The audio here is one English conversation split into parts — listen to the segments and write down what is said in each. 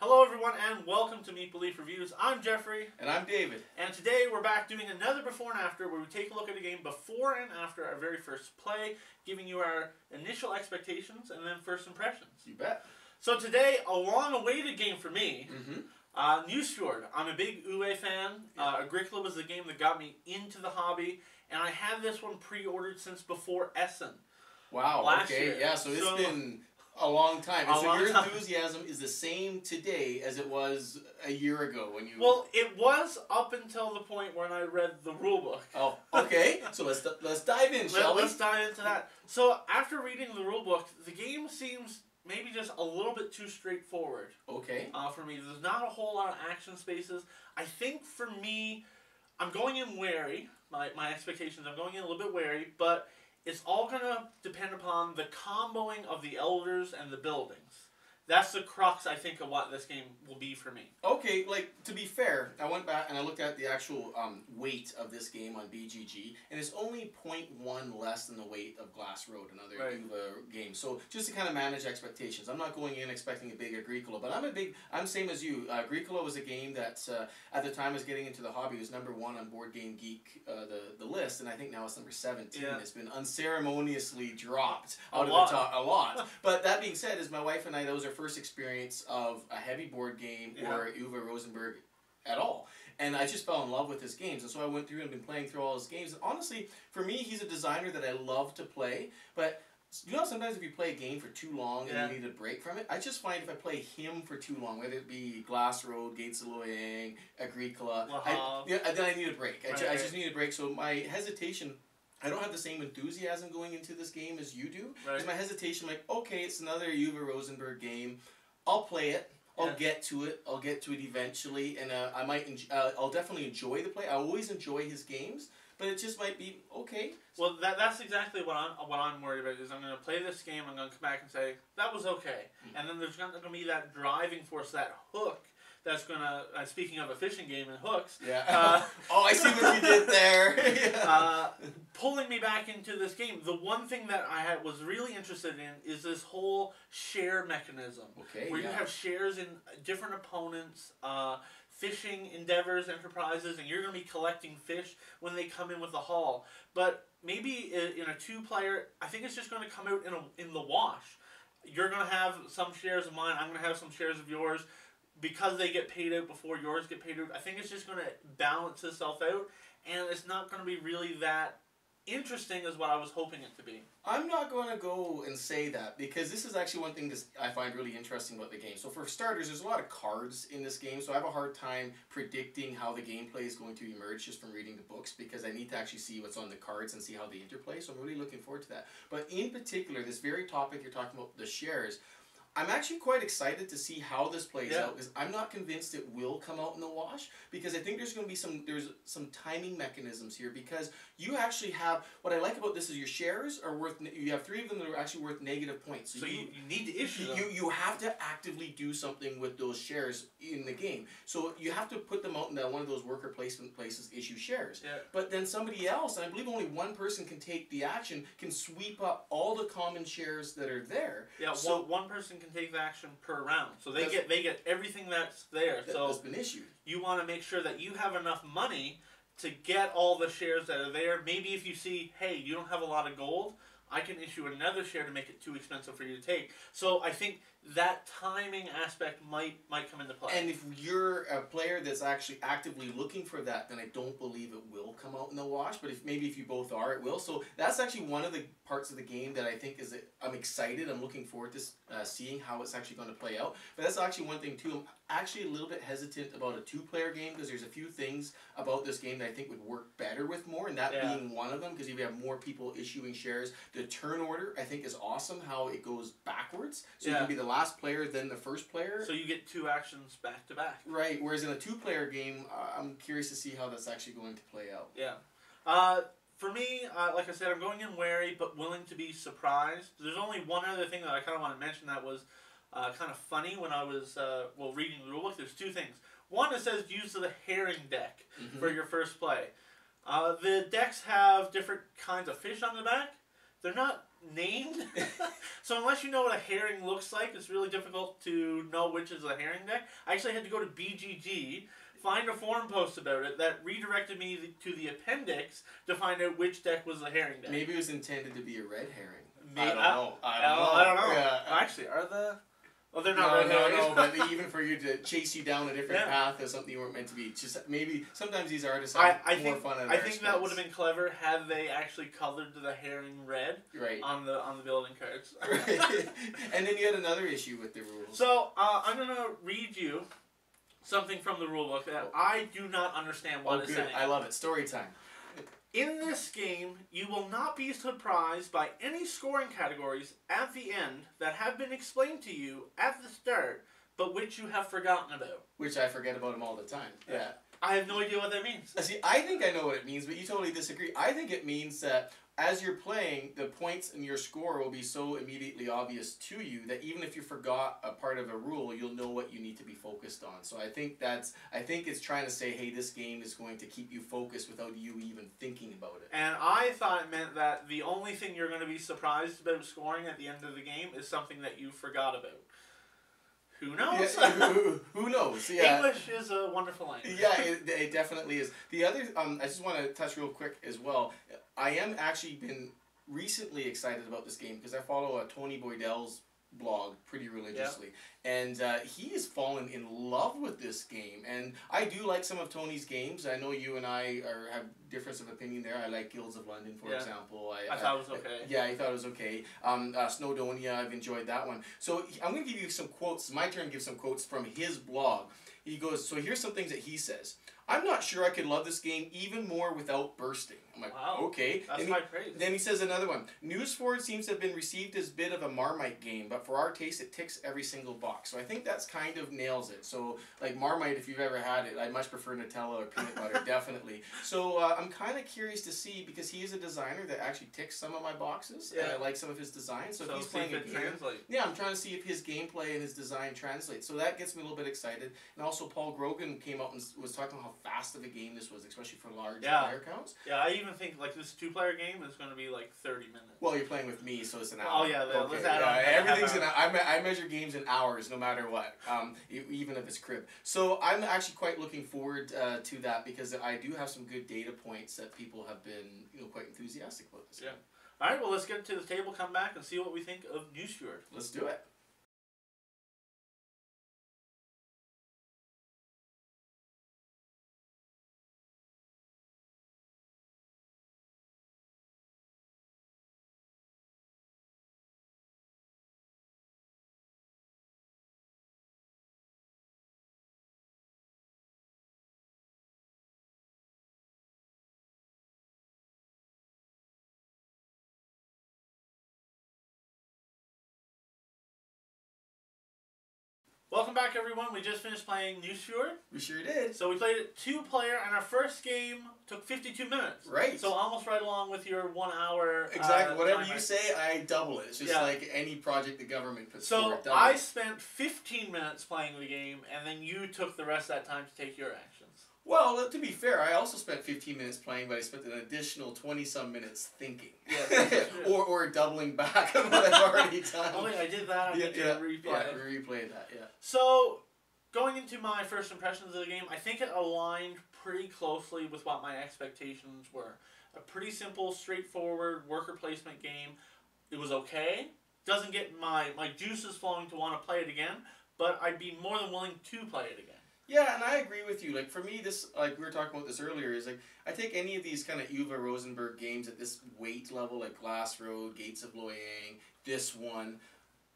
Hello everyone and welcome to Meeple Leaf Reviews. I'm Jeffrey. And I'm David. And today we're back doing another before and after where we take a look at a game before and after our very first play, giving you our initial expectations and then first impressions. You bet. So today, a long-awaited game for me, Nusfjord. I'm a big Uwe fan. Agricola was the game that got me into the hobby, and I had this one pre-ordered since before Essen. Wow, last okay, year. yeah, so it's been a long time. And A so long your time. enthusiasm is the same today as it was a year ago when you... Well, it was up until the point when I read the rulebook. Oh, okay. So let's dive in, shall we? Let's dive into that. So after reading the rulebook, the game seems maybe just a little bit too straightforward. Okay. For me, there's not a whole lot of action spaces. I think for me, I'm going in wary. My expectations, I'm going in a little bit wary, but it's all going to depend upon the comboing of the elders and the buildings. That's the crux, I think, of what this game will be for me. Okay, like, to be fair, I went back and I looked at the actual weight of this game on BGG, and it's only 0.1 less than the weight of Glass Road, another Uwe game. So, just to kind of manage expectations, I'm not going in expecting a big Agricola, but I'm same as you. Agricola was a game that, at the time I was getting into the hobby, it was #1 on Board Game Geek, the list, and I think now it's number 17. Yeah. It's been unceremoniously dropped out of the top a lot. But that being said, is my wife and I, that was our first experience of a heavy board game or Uwe Rosenberg at all. And I just fell in love with his games. And so I went through and been playing through all his games. And honestly, for me, he's a designer that I love to play. But you know, sometimes if you play a game for too long and you need a break from it, I just find if I play him for too long, whether it be Glass Road, Gates of Loyang, Agricola, then I need a break. I just need a break. So my hesitation, I don't have the same enthusiasm going into this game as you do. Because my hesitation, like, okay, it's another Uwe Rosenberg game. I'll play it. I'll get to it. I'll get to it eventually, and I'll definitely enjoy the play. I always enjoy his games, but it just might be okay. Well, that's exactly what I'm worried about. Is I'm going to play this game. I'm going to come back and say that was okay, and then there's not going to be that driving force, that hook. That's going to, speaking of a fishing game and hooks. Yeah. Oh, I see what you did there. Pulling me back into this game. The one thing that I was really interested in is this whole share mechanism. Okay, where you have shares in different opponents, fishing endeavors, enterprises, and you're going to be collecting fish when they come in with a haul. But maybe in a two-player, I think it's just going to come out in the wash. You're going to have some shares of mine. I'm going to have some shares of yours. Because they get paid out before yours get paid out, I think it's just going to balance itself out, and it's not going to be really that interesting as what I was hoping it to be. I'm not going to go and say that, because this is actually one thing that I find really interesting about the game. So for starters, there's a lot of cards in this game, so I have a hard time predicting how the gameplay is going to emerge just from reading the books, because I need to actually see what's on the cards and see how they interplay, so I'm really looking forward to that. But in particular, this very topic you're talking about, the shares, I'm actually quite excited to see how this plays out, because I'm not convinced it will come out in the wash, because I think there's going to be some timing mechanisms here, because you actually have, what I like about this is your shares are worth, you have 3 of them that are actually worth negative points. So you need to issue them. You have to actively do something with those shares in the game. So you have to put them out in one of those worker placement places, issue shares. Yeah. But then somebody else, and I believe only one person can take the action, can sweep up all the common shares that are there. Yeah, so one person can take the action per round, so they get everything that's there. That's been issued. You want to make sure that you have enough money to get all the shares that are there. Maybe if you see, hey, you don't have a lot of gold, I can issue another share to make it too expensive for you to take. So I think that timing aspect might come into play. And if you're a player that's actually actively looking for that, then I don't believe it will come out in the wash. But maybe if you both are, it will. So that's actually one of the parts of the game that I think is I'm excited. I'm looking forward to seeing how it's actually going to play out. But that's actually one thing too. I'm actually a little bit hesitant about a 2-player game, because there's a few things about this game that I think would work better with more, and that being one of them, because if you have more people issuing shares, the turn order I think is awesome, how it goes backwards. So you can be the last player, then the first player. So you get 2 actions back to back. Right, whereas in a 2-player game, I'm curious to see how that's actually going to play out. Yeah. For me, like I said, I'm going in wary, but willing to be surprised. There's only one other thing that I kind of want to mention that was kind of funny when I was reading the rulebook. There's 2 things. One, it says use the herring deck for your first play. The decks have different kinds of fish on the back. They're not named. So unless you know what a herring looks like, it's really difficult to know which is a herring deck. I actually had to go to BGG, find a forum post about it that redirected me to the appendix to find out which deck was a herring deck. Maybe it was intended to be a red herring. I don't know. Yeah. Actually, are the... Well, they're not red herrings. No, but even for you to chase you down a different path is something you weren't meant to be. Just maybe sometimes these artists have more fun at I think that would have been clever had they actually colored the herring red on the building cards. Right. And then you had another issue with the rules. So I'm gonna read you something from the rule book that I do not understand what it's saying. I love it. Story time. In this game, you will not be surprised by any scoring categories at the end that have been explained to you at the start, but which you have forgotten about. Which I forget about them all the time. Yeah. I have no idea what that means. See, I think I know what it means, but you totally disagree. I think it means that as you're playing, the points in your score will be so immediately obvious to you that even if you forgot a part of a rule, you'll know what you need to be focused on. So I think it's trying to say, hey, this game is going to keep you focused without you even thinking about it. And I thought it meant that the only thing you're going to be surprised about scoring at the end of the game is something that you forgot about. Who knows? Yeah, who knows? Yeah. English is a wonderful language. Yeah, it definitely is. The other, I just want to touch real quick as well. I am actually been recently excited about this game because I follow Tony Boydell's blog pretty religiously, and he has fallen in love with this game. And I do like some of Tony's games. I know you and I have difference of opinion there. I like Guilds of London, for example. I thought it was okay. Yeah, I thought it was okay. Snowdonia, I've enjoyed that one. So I'm going to give you some quotes. My turn to give some quotes from his blog. He goes, so here's some things that he says. I'm not sure I could love this game even more without bursting. I'm like, wow, okay. That's high praise. Then he says another one. Nusfjord seems to have been received as a bit of a Marmite game, but for our taste, it ticks every single box. So I think that's kind of nails it. So, like Marmite, if you've ever had it, I much prefer Nutella or peanut butter, definitely. So I'm kind of curious to see, because he is a designer that actually ticks some of my boxes, and I like some of his designs. So if he's playing a game, I'm trying to see if his gameplay and his design translates. So that gets me a little bit excited. And also Paul Grogan came out and was talking about how fast of a game this was, especially for large player counts. Yeah, I even think like this 2-player game is going to be like 30 minutes. Well, you're playing with me, so it's an hour. Oh yeah, let's add on. Everything's an hour. I measure games in hours, no matter what, even if it's crib. So I'm actually quite looking forward to that because I do have some good data points that people have been quite enthusiastic about this. Yeah. All right, well let's get to the table, come back, and see what we think of Nusfjord. Let's do it. Welcome back, everyone. We just finished playing Nusfjord. We sure did. So we played it 2-player, and our first game took 52 minutes. Right. So almost right along with your 1 hour. Exactly. Whatever you say, I double it. It's just like any project the government puts forward. So I spent 15 minutes playing the game, and then you took the rest of that time to take your actions. Well, to be fair, I also spent 15 minutes playing, but I spent an additional 20-some minutes thinking. Yeah, or doubling back on what I've already done. Oh, yeah, I did that. I replayed that, yeah. So, going into my first impressions of the game, I think it aligned pretty closely with what my expectations were. A pretty simple, straightforward worker placement game. It was okay. Doesn't get my juices flowing to want to play it again, but I'd be more than willing to play it again. Yeah, and I agree with you. Like, for me, this, like, we were talking about this earlier, is like, I take any of these kind of Uwe Rosenberg games at this weight level, like Glass Road, Gates of Loyang, this one,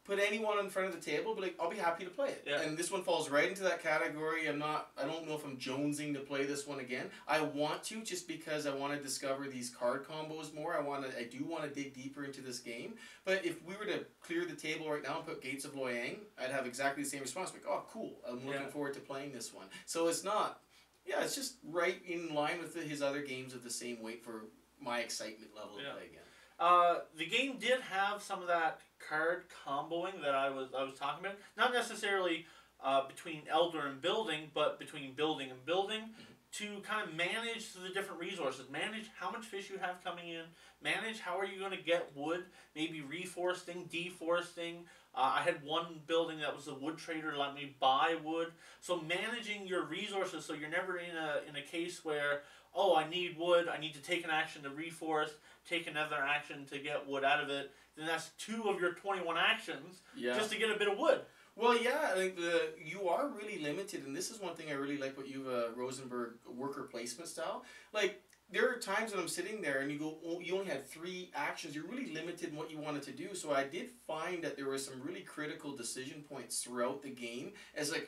put anyone in front of the table, but like, I'll be happy to play it. Yeah. And this one falls right into that category. I don't know if I'm jonesing to play this one again. I want to, just because I want to discover these card combos more. I do want to dig deeper into this game. But if we were to clear the table right now and put Gates of Loyang, I'd have exactly the same response. Like, oh, cool. I'm looking forward to playing this one. So it's not, it's just right in line with his other games of the same weight for my excitement level to play again. The game did have some of that card comboing that I was talking about. Not necessarily between elder and building, but between building and building, to kind of manage the different resources, manage how much fish you have coming in, manage how are you going to get wood, maybe reforesting, deforesting. I had one building that was a wood trader let me buy wood. So managing your resources so you're never in a case where, oh, I need wood, I need to take an action to reforest, take another action to get wood out of it. Then that's 2 of your 21 actions just to get a bit of wood. Well, yeah, I think you are really limited, and this is one thing I really like what you've Rosenberg worker placement style. Like, there are times when I'm sitting there and you go, oh, you only had 3 actions. You're really limited in what you wanted to do. So I did find that there were some really critical decision points throughout the game. As like,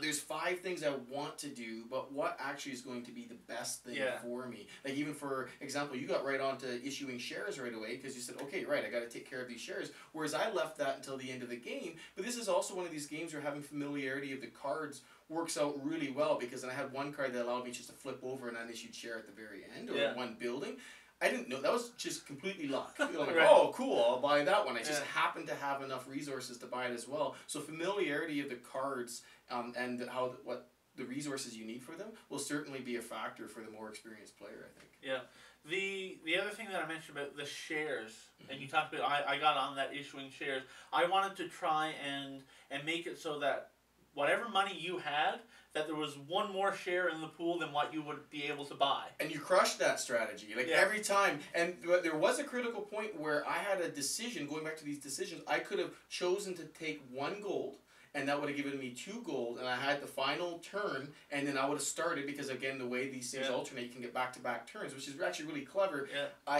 there's 5 things I want to do, but what actually is going to be the best thing for me? Like, even for example, you got right on to issuing shares right away because you said, okay, right, I got to take care of these shares. Whereas I left that until the end of the game. But this is also one of these games where having familiarity of the cards works out really well, because then I had one card that allowed me just to flip over and unissued share at the very end, or one building. I didn't know, that was just completely luck. You know, like, oh, cool, I'll buy that one. I just happened to have enough resources to buy it as well. So familiarity of the cards and what the resources you need for them will certainly be a factor for the more experienced player, I think. Yeah. The other thing that I mentioned about the shares, and you talked about, I got on that issuing shares. I wanted to try and make it so that whatever money you had, that there was one more share in the pool than what you would be able to buy. And you crushed that strategy, like every time. And there was a critical point where I had a decision, going back to these decisions, I could have chosen to take 1 gold, and that would have given me 2 gold, and I had the final turn, and then I would have started, because again, the way these things alternate, you can get back-to-back turns, which is actually really clever.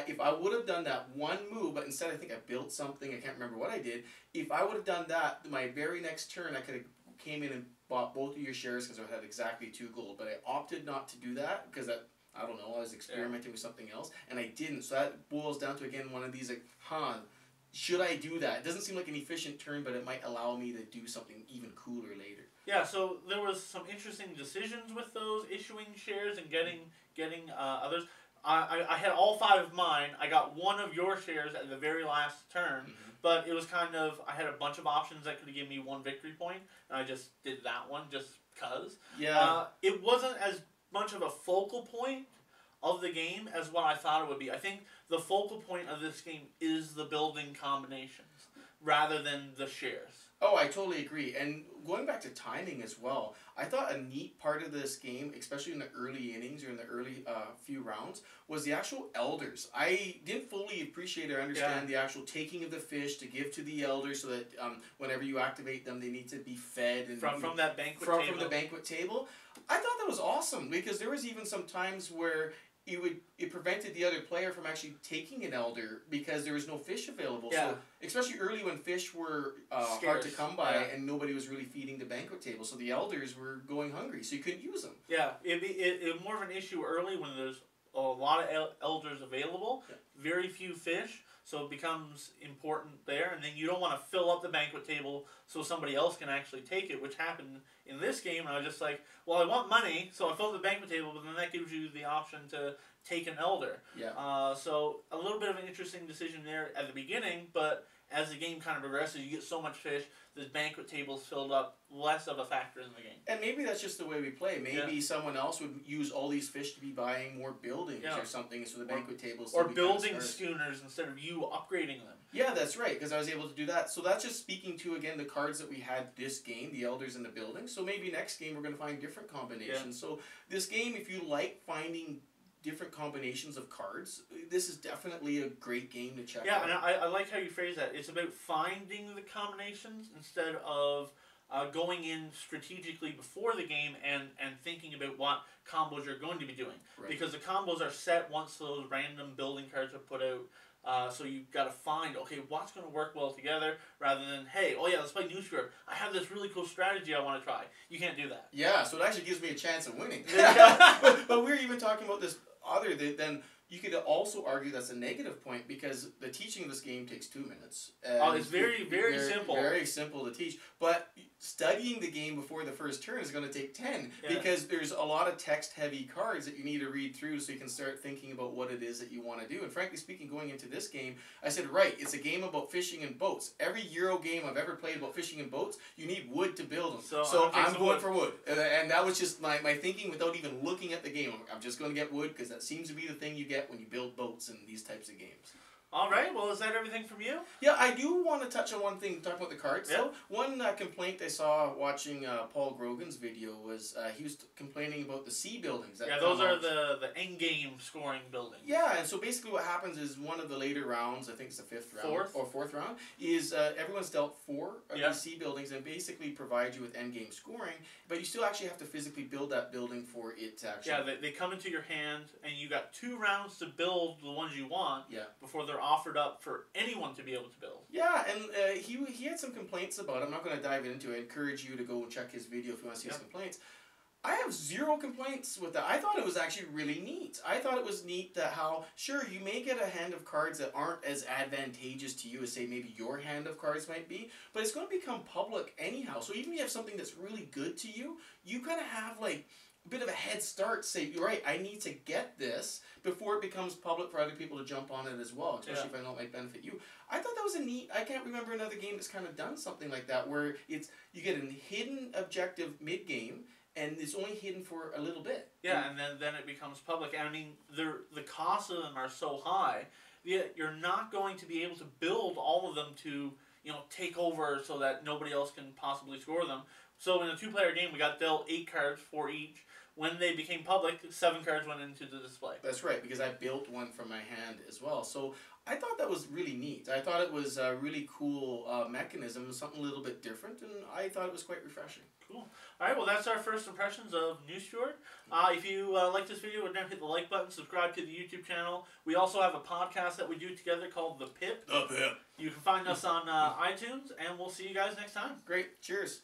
If I would have done that 1 move, but instead I think I built something, I can't remember what I did, if I would have done that, my very next turn, I could have came in and bought both of your shares because I had exactly 2 gold, but I opted not to do that because I don't know, I was experimenting with something else, and I didn't. So that boils down to, again, one of these, like, should I do that? It doesn't seem like an efficient turn, but it might allow me to do something even cooler later. Yeah, so there was some interesting decisions with those issuing shares and getting others. I had all 5 of mine. I got 1 of your shares at the very last turn, but it was kind of, I had a bunch of options that could give me 1 victory point, and I just did that one just because. Yeah. It wasn't as much of a focal point of the game as what I thought it would be. I think the focal point of this game is the building combinations rather than the shares. Oh, I totally agree. And going back to timing as well, I thought a neat part of this game, especially in the early innings or in the early few rounds, was the actual elders. I didn't fully appreciate or understand the actual taking of the fish to give to the elders, so that whenever you activate them, they need to be fed. And from that banquet table. From the banquet table. I thought that was awesome, because there was even some times where it prevented the other player from actually taking an elder because there was no fish available. So especially early when fish were hard to come by and nobody was really feeding the banquet table, so the elders were going hungry, so you couldn't use them. Yeah, it more of an issue early when there's a lot of elders available, very few fish, so it becomes important there, and then you don't want to fill up the banquet table so somebody else can actually take it, which happened in this game, and I was just like, well, I want money, so I filled the banquet table, but then that gives you the option to take an elder. So a little bit of an interesting decision there at the beginning, but as the game kind of progresses, you get so much fish, the banquet table's filled up, less of a factor in the game. And maybe that's just the way we play. Maybe someone else would use all these fish to be buying more buildings or something, so the banquet tables... Or building schooners instead of you upgrading them. Yeah, that's right, because I was able to do that. So that's just speaking to, again, the cards that we had this game, the elders and the building. So maybe next game we're going to find different combinations. So this game, if you like finding different combinations of cards, this is definitely a great game to check out. Yeah, and I like how you phrase that. It's about finding the combinations instead of going in strategically before the game and thinking about what combos you're going to be doing. Because the combos are set once those random building cards are put out. So you've got to find, okay, what's going to work well together, rather than, hey, oh yeah, let's play Nusfjord. I have this really cool strategy I want to try. You can't do that. Yeah, so it actually gives me a chance of winning. But we're even talking about this other than you could also argue that's a negative point, because the teaching of this game takes 2 minutes. Oh, it's very, very simple. Very simple to teach. But studying the game before the first turn is going to take 10 because there's a lot of text-heavy cards that you need to read through so you can start thinking about what it is that you want to do. And frankly speaking, going into this game, I said, right, it's a game about fishing and boats. Every Euro game I've ever played about fishing and boats, you need wood to build them. So I'm going for wood. And that was just my thinking without even looking at the game. I'm just going to get wood because that seems to be the thing you get when you build boats in these types of games. All right. Well, is that everything from you? Yeah, I do want to touch on one thing, talk about the cards. So one complaint I saw watching Paul Grogan's video was he was complaining about the C buildings. That those are the end game scoring buildings. Yeah, and so basically what happens is one of the later rounds, I think it's the fourth round, is everyone's dealt 4 of these C buildings and basically provide you with end game scoring, but you still actually have to physically build that building for it to actually... Yeah, they come into your hand and you got 2 rounds to build the ones you want before they're offered up for anyone to be able to build. Yeah, and he had some complaints about it. I'm not going to dive into it. I encourage you to go and check his video if you want to see his complaints. I have 0 complaints with that. I thought it was actually really neat. I thought it was neat that how, sure, you may get a hand of cards that aren't as advantageous to you as, say, maybe your hand of cards might be, but it's going to become public anyhow. So even if you have something that's really good to you, you kind of have, like, a bit of a head start. Say, you're right, I need to get this before it becomes public for other people to jump on it as well, especially if I know it might benefit you. I thought that was a neat... I can't remember another game that's kind of done something like that, where it's you get a hidden objective mid-game, and it's only hidden for a little bit. Yeah, and then it becomes public. And I mean, the costs of them are so high, you're not going to be able to build all of them to, take over so that nobody else can possibly score them. So in a 2-player game, we got dealt 8 cards, 4 each. When they became public, 7 cards went into the display. That's right, because I built one from my hand as well. So I thought that was really neat. I thought it was a really cool mechanism, something a little bit different, and I thought it was quite refreshing. Cool. All right, well, that's our first impressions of Nusfjord. If you like this video, go down, hit the like button, subscribe to the YouTube channel. We also have a podcast that we do together called The Pip. The Pip. You can find us on iTunes, and we'll see you guys next time. Great. Cheers.